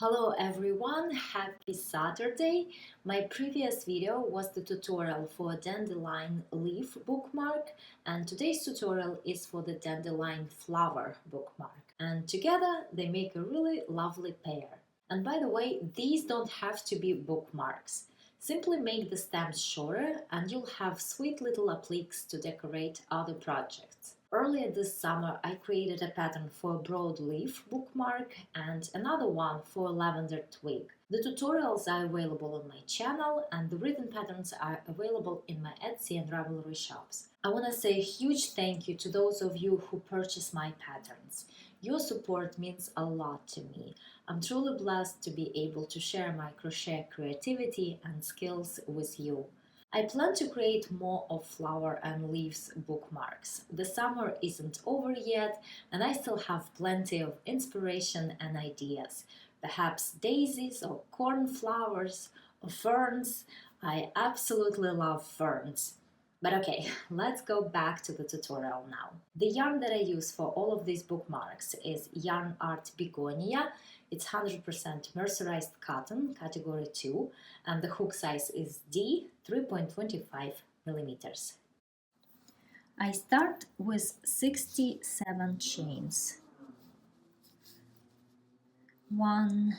Hello everyone, happy Saturday! My previous video was the tutorial for Dandelion leaf bookmark, and today's tutorial is for the Dandelion flower bookmark. And together they make a really lovely pair. And by the way, these don't have to be bookmarks. Simply make the stems shorter and you'll have sweet little appliques to decorate other projects. Earlier this summer I created a pattern for a broadleaf bookmark and another one for a lavender twig. The tutorials are available on my channel and the written patterns are available in my Etsy and Ravelry shops. I want to say a huge thank you to those of you who purchase my patterns. Your support means a lot to me. I'm truly blessed to be able to share my crochet creativity and skills with you. I plan to create more of flower and leaves bookmarks. The summer isn't over yet and I still have plenty of inspiration and ideas. Perhaps daisies or cornflowers or ferns. I absolutely love ferns. But okay, let's go back to the tutorial now. The yarn that I use for all of these bookmarks is Yarn Art Begonia. It's 100% mercerized cotton, category 2, and the hook size is D, 3.25 millimeters. I start with 67 chains. 1,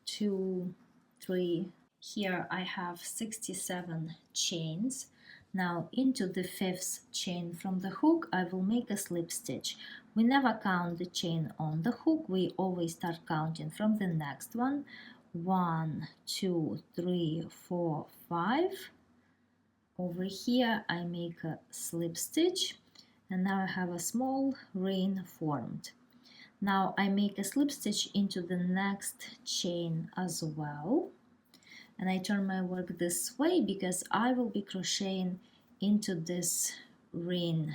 2, 3. Here I have 67 chains. Now into the 5th chain from the hook I will make a slip stitch. We never count the chain on the hook, we always start counting from the next one. 1, 2, 3, 4, 5. Over here I make a slip stitch and now I have a small ring formed. Now I make a slip stitch into the next chain as well. And I turn my work this way because I will be crocheting into this ring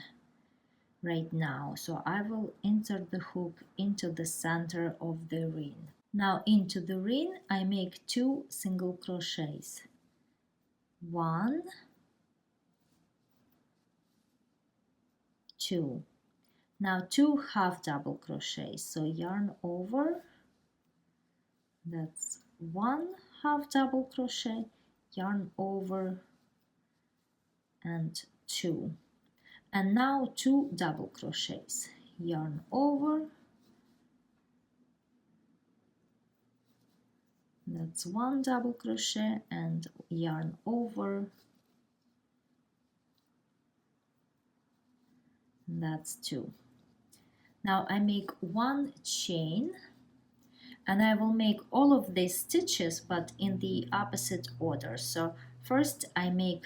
right now. So I will insert the hook into the center of the ring. Now into the ring I make 2 single crochets. 1, 2. Now 2 half double crochets. So yarn over, that's 1 half double crochet, yarn over and 2, and now 2 double crochets, yarn over, that's 1 double crochet and yarn over, that's 2. Now I make 1 chain and I will make all of these stitches but in the opposite order. So first I make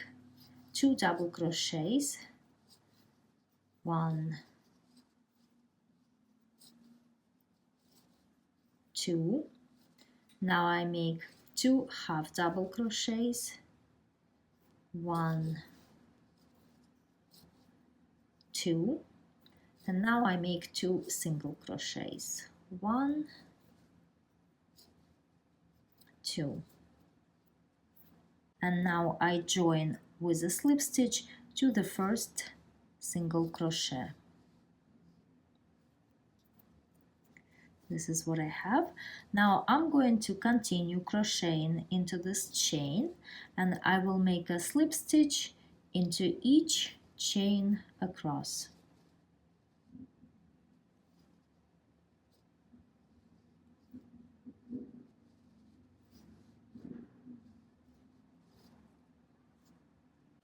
2 double crochets, 1, 2. Now I make 2 half double crochets, 1, 2, and now I make 2 single crochets, 1, 2, and now I join with a slip stitch to the first single crochet. This is what I have. Now I'm going to continue crocheting into this chain and I will make a slip stitch into each chain across.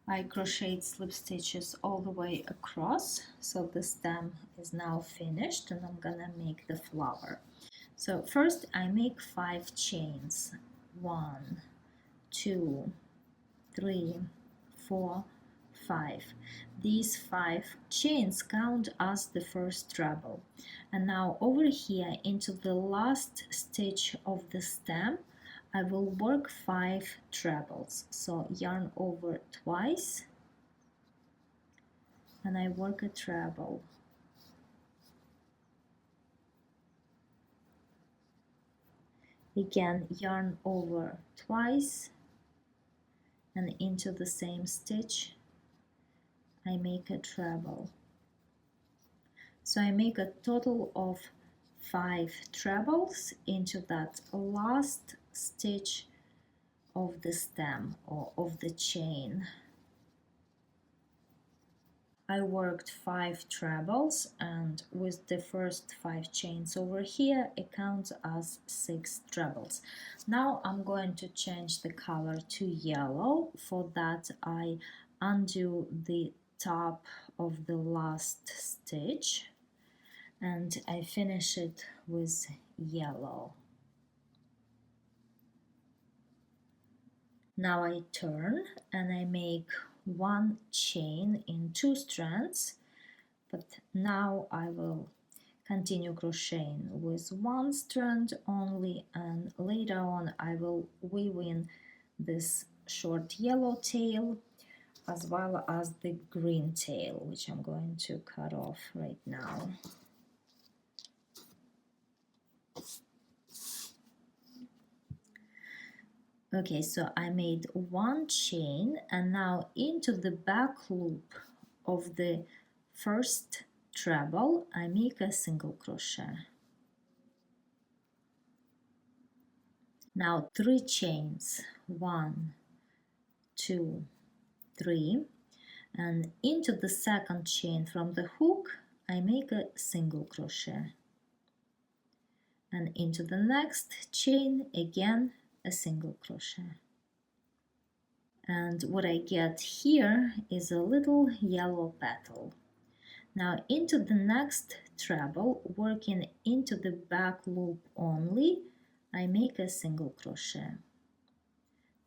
I crocheted slip stitches all the way across, so the stem is now finished and I'm gonna make the flower. So first I make 5 chains, 1, 2, 3, 4, 5. These 5 chains count as the first treble. And now over here into the last stitch of the stem I will work 5 trebles. So yarn over twice and I work a treble. Again, yarn over twice and into the same stitch I make a treble. So I make a total of 5 trebles into that last stitch of the stem or of the chain. I worked 5 trebles, and with the first 5 chains over here it counts as 6 trebles. Now I'm going to change the color to yellow. For that I undo the top of the last stitch and I finish it with yellow. Now I turn and I make 1 chain in 2 strands, but now I will continue crocheting with 1 strand only, and later on I will weave in this short yellow tail as well as the green tail, which I'm going to cut off right now. Okay, so I made 1 chain, and now into the back loop of the first treble I make a single crochet. Now 3 chains, 1, 2, 3, and into the second chain from the hook I make a single crochet, and into the next chain again a single crochet. And what I get here is a little yellow petal. Now into the next treble, working into the back loop only, I make a single crochet.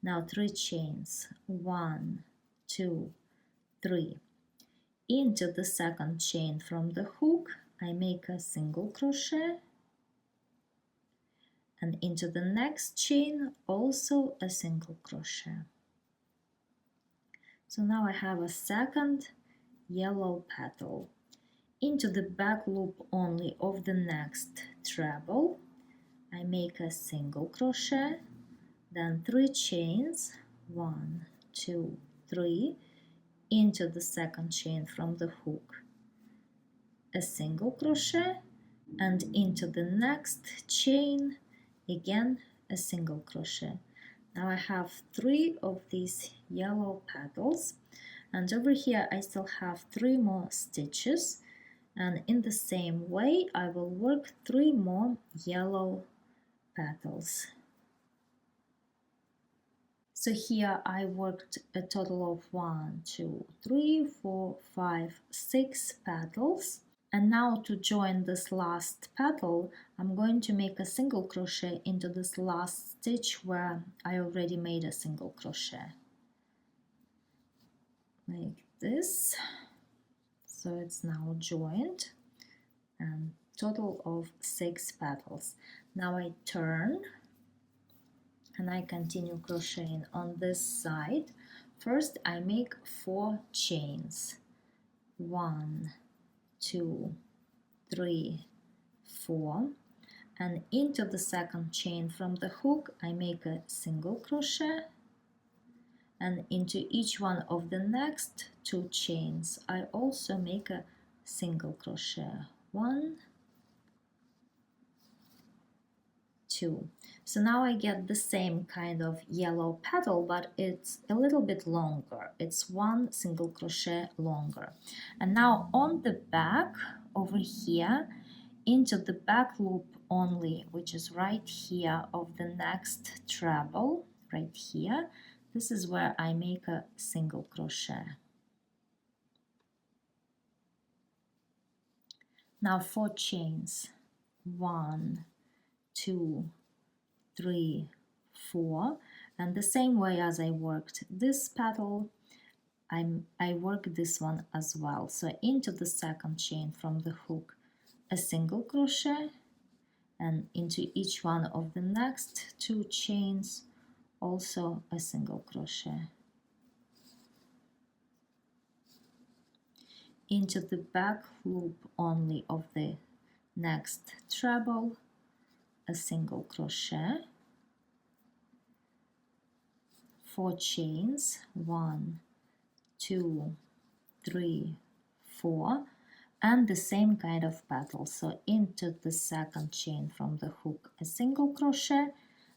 Now 3 chains, 1, 2, 3. Into the second chain from the hook I make a single crochet, and into the next chain also a single crochet. So now I have a second yellow petal. Into the back loop only of the next treble I make a single crochet, then 3 chains, 1, 2, 3, into the second chain from the hook a single crochet, and into the next chain again a single crochet. Now I have 3 of these yellow petals, and over here I still have 3 more stitches, and in the same way I will work 3 more yellow petals. So here I worked a total of 1, 2, 3, 4, 5, 6 petals. And now to join this last petal, I'm going to make a single crochet into this last stitch where I already made a single crochet. Like this. So it's now joined, and total of 6 petals. Now I turn and I continue crocheting on this side. First I make 4 chains. 1, 2, 3, 4, and into the second chain from the hook I make a single crochet, and into each one of the next 2 chains I also make a single crochet. 1, 2. So now I get the same kind of yellow petal, but it's a little bit longer. It's 1 single crochet longer. And now on the back over here, into the back loop only, which is right here of the next treble, right here, this is where I make a single crochet. Now 4 chains, 1, 2, 3, 4, and the same way as I worked this petal, I work this one as well. So into the second chain from the hook a single crochet, and into each one of the next 2 chains also a single crochet. Into the back loop only of the next treble a single crochet, 4 chains, 1, 2, 3, 4, and the same kind of petals. So into the second chain from the hook a single crochet,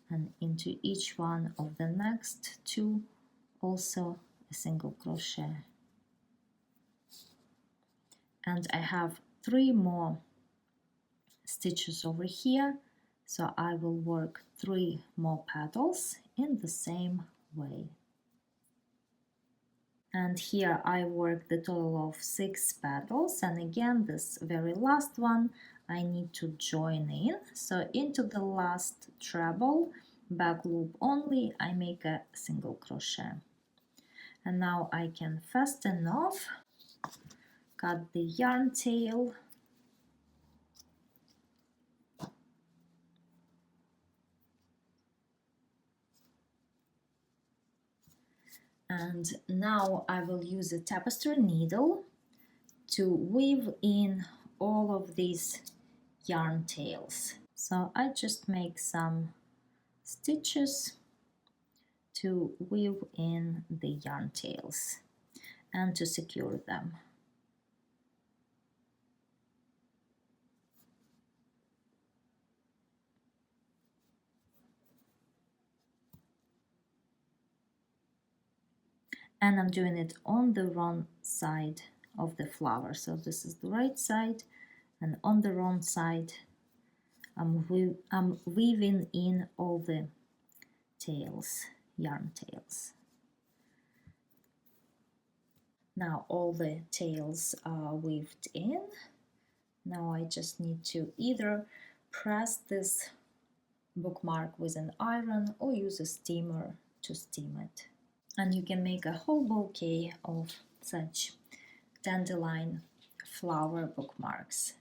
and into each one of the next two also a single crochet. And I have 3 more stitches over here, so I will work 3 more petals in the same way. And here I work the total of 6 petals, and again this very last one I need to join in. So into the last treble back loop only I make a single crochet. And now I can fasten off, cut the yarn tail, and now I will use a tapestry needle to weave in all of these yarn tails. So I just make some stitches to weave in the yarn tails and to secure them. And I'm doing it on the wrong side of the flower. So this is the right side, and on the wrong side I'm weaving in all the tails, yarn tails. Now all the tails are weaved in. Now I just need to either press this bookmark with an iron or use a steamer to steam it. And you can make a whole bouquet of such dandelion flower bookmarks.